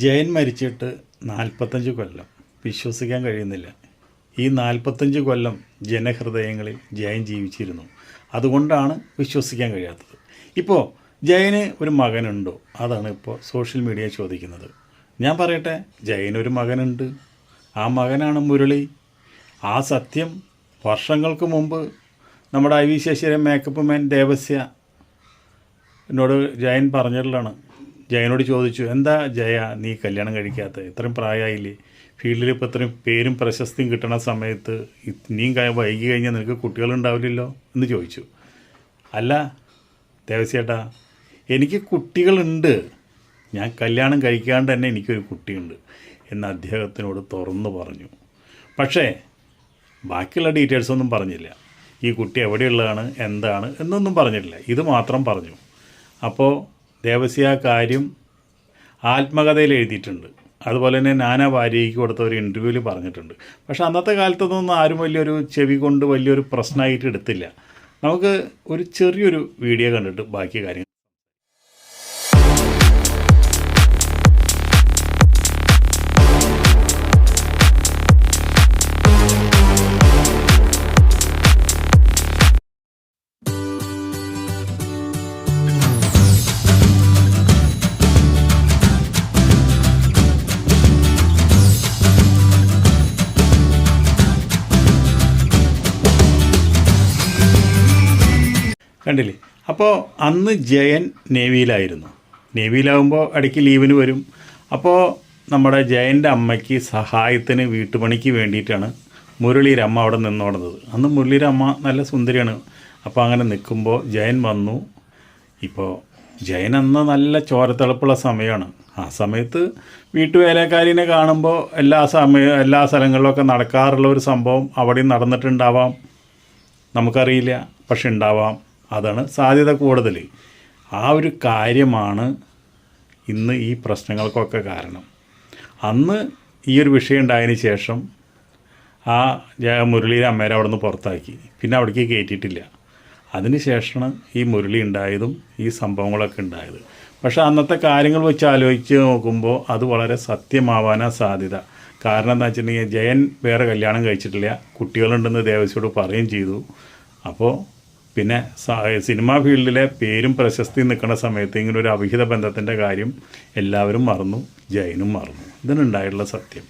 ജയൻ മരിച്ചിട്ട് 45 കൊല്ലം. വിശ്വസിക്കാൻ കഴിയുന്നില്ല. ഈ 45 കൊല്ലം ജനഹൃദയങ്ങളിൽ ജയൻ ജീവിച്ചിരുന്നു. അതുകൊണ്ടാണ് വിശ്വസിക്കാൻ കഴിയാത്തത്. ഇപ്പോൾ ജയന് ഒരു മകനുണ്ടോ? അതാണ് ഇപ്പോൾ സോഷ്യൽ മീഡിയ ചോദിക്കുന്നത്. ഞാൻ പറയട്ടെ, ജയനൊരു മകനുണ്ട്. ആ മകനാണ് മുരളി. ആ സത്യം വർഷങ്ങൾക്ക് മുമ്പ് നമ്മുടെ I V Sasidharan makeup man Devasya എന്നോട് ജയൻ പറഞ്ഞിട്ടുള്ളതാണ്. ജയനോട് ചോദിച്ചു, എന്താ ജയ നീ കല്യാണം കഴിക്കാത്ത? ഇത്രയും പ്രായമായില്ലേ, ഫീൽഡിൽ ഇപ്പോൾ ഇത്രയും പേരും പ്രശസ്തിയും കിട്ടുന്ന സമയത്ത് ഇനിയും വൈകി കഴിഞ്ഞാൽ നിനക്ക് കുട്ടികളുണ്ടാവില്ലല്ലോ എന്ന് ചോദിച്ചു. അല്ല ദേവസ്യേട്ടാ, എനിക്ക് കുട്ടികളുണ്ട്, ഞാൻ കല്യാണം കഴിക്കാണ്ട് തന്നെ എനിക്കൊരു കുട്ടിയുണ്ട് എന്ന് അദ്ദേഹത്തിനോട് തുറന്നു പറഞ്ഞു. പക്ഷേ ബാക്കിയുള്ള ഡീറ്റെയിൽസൊന്നും പറഞ്ഞില്ല. ഈ കുട്ടി എവിടെയുള്ളതാണ്, എന്താണ് എന്നൊന്നും പറഞ്ഞിട്ടില്ല. ഇത് മാത്രം പറഞ്ഞു. അപ്പോൾ ദേവസ്യ കാര്യം ആത്മകഥയിൽ എഴുതിയിട്ടുണ്ട്. അതുപോലെ തന്നെ നാനാ വാര്യയ്ക്ക് കൊടുത്ത ഒരു ഇൻ്റർവ്യൂവിൽ പറഞ്ഞിട്ടുണ്ട്. പക്ഷേ അന്നത്തെ കാലത്തൊന്നും ആരും വലിയൊരു ചെവി കൊണ്ട് വലിയൊരു പ്രശ്നമായിട്ട് എടുത്തില്ല. നമുക്ക് ഒരു ചെറിയൊരു വീഡിയോ കണ്ടിട്ട് ബാക്കി കാര്യങ്ങൾ. കണ്ടില്ലേ? അപ്പോൾ അന്ന് ജയൻ നേവിയിലായിരുന്നു. നേവിയിലാകുമ്പോൾ ഇടയ്ക്ക് ലീവിന് വരും. അപ്പോൾ നമ്മുടെ ജയൻ്റെ അമ്മയ്ക്ക് സഹായത്തിന് വീട്ടുപണിക്ക് വേണ്ടിയിട്ടാണ് മുരളിയുടെ അമ്മ അവിടെ നിന്നോടുന്നത്. അന്ന് മുരളിയുടെ അമ്മ നല്ല സുന്ദരിയാണ്. അപ്പോൾ അങ്ങനെ നിൽക്കുമ്പോൾ ജയൻ വന്നു. ഇപ്പോൾ ജയൻ അന്ന് നല്ല ചോരത്തിളപ്പുള്ള സമയമാണ്. ആ സമയത്ത് വീട്ടുവേലക്കാരിനെ കാണുമ്പോൾ എല്ലാ സ്ഥലങ്ങളിലൊക്കെ നടക്കാറുള്ള ഒരു സംഭവം അവിടെ നടന്നിട്ടുണ്ടാവാം, നമുക്കറിയില്ല. പക്ഷെ ഉണ്ടാവാം, അതാണ് സാധ്യത കൂടുതൽ. ആ ഒരു കാര്യമാണ് ഇന്ന് ഈ പ്രശ്നങ്ങൾക്കൊക്കെ കാരണം. അന്ന് ഈ ഒരു വിഷയം ഉണ്ടായതിന് ശേഷം ആ മുരളിയുടെ അമ്മേരെ അവിടെ നിന്ന് പുറത്താക്കി. പിന്നെ അവിടേക്ക് കയറ്റിയിട്ടില്ല. അതിന് ശേഷമാണ് ഈ മുരളി ഉണ്ടായതും ഈ സംഭവങ്ങളൊക്കെ ഉണ്ടായത്. പക്ഷേ അന്നത്തെ കാര്യങ്ങൾ വെച്ച് ആലോചിച്ച് നോക്കുമ്പോൾ അത് വളരെ സത്യമാവാനാണ് സാധ്യത. കാരണം എന്താ വെച്ചിട്ടുണ്ടെങ്കിൽ ജയൻ വേറെ കല്യാണം കഴിച്ചിട്ടില്ല, കുട്ടികളുണ്ടെന്ന് ദേവസ്യോട് പറയുകയും ചെയ്തു. അപ്പോൾ പിന്നെ സിനിമാ ഫീൽഡിലെ പേരും പ്രശസ്തിയും നിൽക്കുന്ന സമയത്ത് ഇങ്ങനൊരു അവിഹിത ബന്ധത്തിൻ്റെ കാര്യം എല്ലാവരും മറന്നു, ജയനും മറന്നു. ഇതിനുണ്ടായിട്ടുള്ള സത്യം.